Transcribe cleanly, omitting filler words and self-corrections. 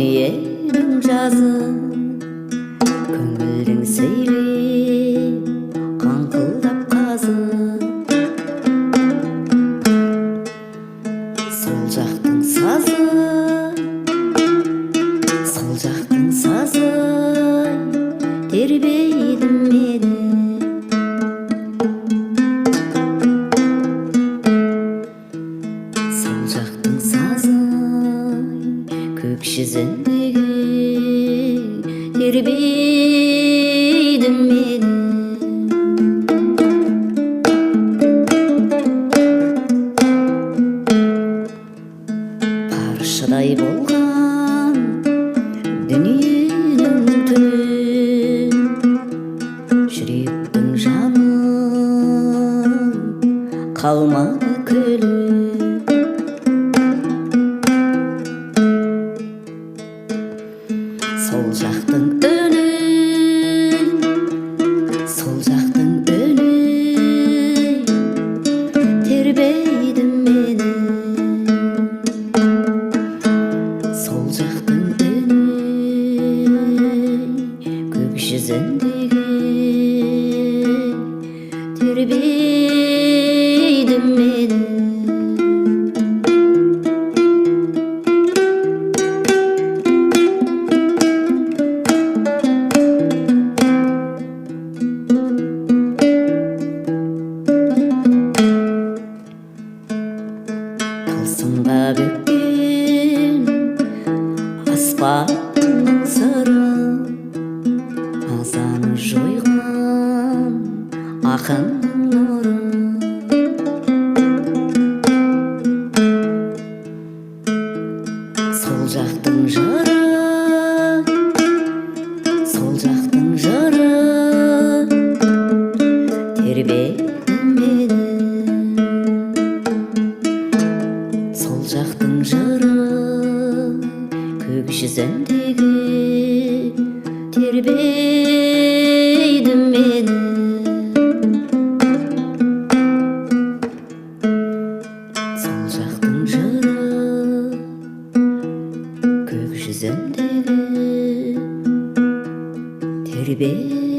дүниенің жазы, көңілдің сейлеп қаңқылдап қазы. Сол жақтың сазы, сол жақтың сазы тербейді мені. Сол жақтың сазы көк жүзіндегі тербейді мені. Паршадай болған дүниенің түні, жүректің жанын қалмады күлі. Сол жақтың үні, сол жақтың үні тербейді мені. Сол жақтың үні көк жүзіндегі тербейді мені. Тылсымға бөккен аспанның сыры, азаны жойған ақынның нұры. Сол жақтың жыры, сол жақтың жыры тербейді мені. Сол жақтың жыры көк жүзіндегі тербейді мені. Сол жақтың жыры көк жүзіндегі тербейді